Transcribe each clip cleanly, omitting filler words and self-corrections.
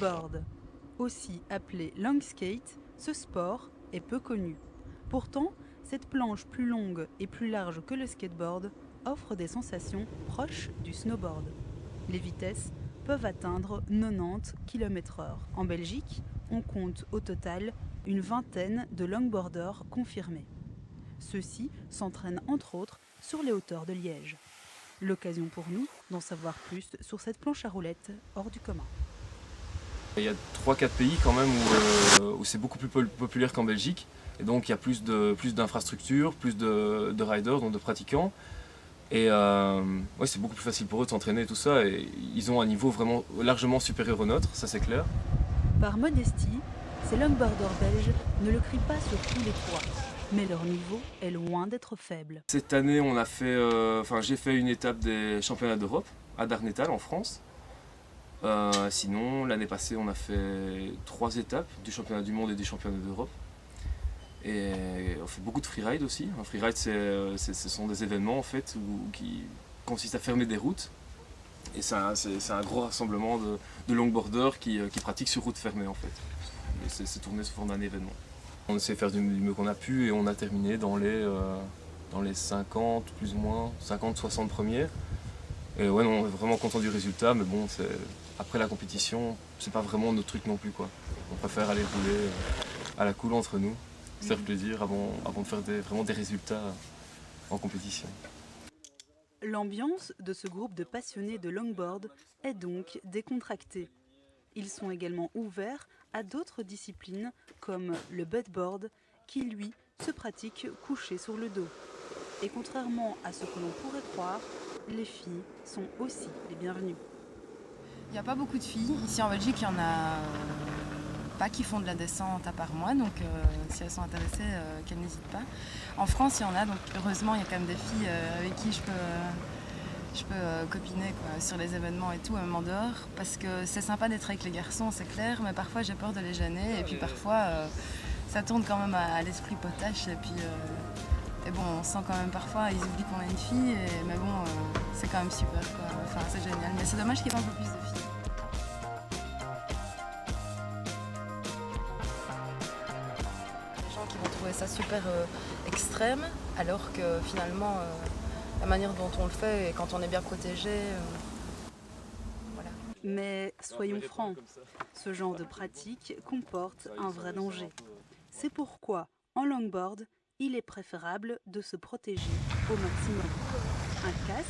longboard. Aussi appelé long skate, ce sport est peu connu. Pourtant, cette planche plus longue et plus large que le skateboard offre des sensations proches du snowboard. Les vitesses peuvent atteindre 90 km/h. En Belgique, on compte au total une vingtaine de longboarders confirmés. Ceux-ci s'entraînent entre autres sur les hauteurs de Liège. L'occasion pour nous d'en savoir plus sur cette planche à roulettes hors du commun. Il y a 3-4 pays quand même où c'est beaucoup plus populaire qu'en Belgique. Et donc il y a plus d'infrastructures, plus de riders, donc de pratiquants. Et ouais, c'est beaucoup plus facile pour eux de s'entraîner et tout ça. Et ils ont un niveau vraiment largement supérieur au nôtre, ça c'est clair. Par modestie, ces longboarders belges ne le crient pas sur tous les toits. Mais leur niveau est loin d'être faible. Cette année, j'ai fait une étape des championnats d'Europe à Darnétal en France. Sinon, l'année passée, on a fait 3 étapes du championnat du monde et des championnats d'Europe. Et on fait beaucoup de freeride aussi. Un freeride, ce sont des événements en fait qui consistent à fermer des routes. Et c'est un gros rassemblement de longboarders qui pratiquent sur route fermée en fait. Et c'est tourné sous forme d'un événement. On essaie de faire du mieux qu'on a pu et on a terminé dans les 50, plus ou moins, 50-60 premières. Et ouais, on est vraiment content du résultat, mais bon, après la compétition, c'est pas vraiment notre truc non plus, quoi. On préfère aller rouler à la cool entre nous, se faire plaisir avant de faire vraiment des résultats en compétition. L'ambiance de ce groupe de passionnés de longboard est donc décontractée. Ils sont également ouverts à d'autres disciplines comme le buttboard qui lui se pratique couché sur le dos. Et contrairement à ce que l'on pourrait croire, les filles sont aussi les bienvenues. Il n'y a pas beaucoup de filles. Ici en Belgique, il n'y en a pas qui font de la descente à part moi, donc si elles sont intéressées, qu'elles n'hésitent pas. En France, il y en a, donc heureusement, il y a quand même des filles avec qui je peux copiner quoi, sur les événements et tout, même en dehors, parce que c'est sympa d'être avec les garçons, c'est clair, mais parfois j'ai peur de les gêner, et puis parfois ça tourne quand même à l'esprit potache, et puis et bon, on sent quand même parfois, ils oublient qu'on a une fille, mais bon, c'est quand même super, quoi. Enfin, c'est génial, mais c'est dommage qu'il n'y ait pas un peu plus de filles. Les gens qui vont trouver ça super extrême, alors que finalement, la manière dont on le fait et quand on est bien protégé, voilà. Mais soyons francs, ce genre de pratique comporte un vrai danger. C'est pourquoi, en longboard, il est préférable de se protéger au maximum. Un casque,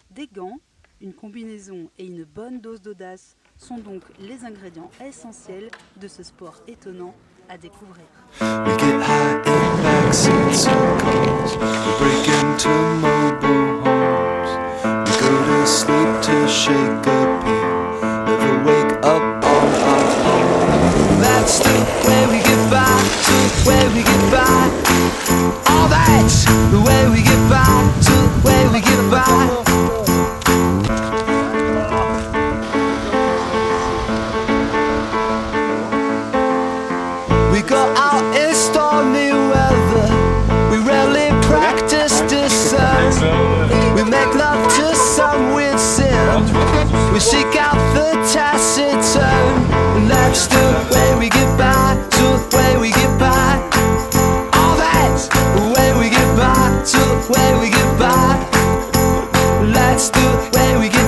des gants, une combinaison et une bonne dose d'audace sont donc les ingrédients essentiels de ce sport étonnant à découvrir. We get high in backseats of cars. We break into mobile homes. We go to sleep to shake up here. Never wake up on our own. That's the way we get by, the way we get by. Oh, that's the way we get by, the way we get by. We go out in stormy weather. We rarely practice discern. We make love to some weird sin. We seek out the taciturn. And that's the way we get by, the way we get by. Oh, that's the way we get by, the way we get by. That's the way we get by.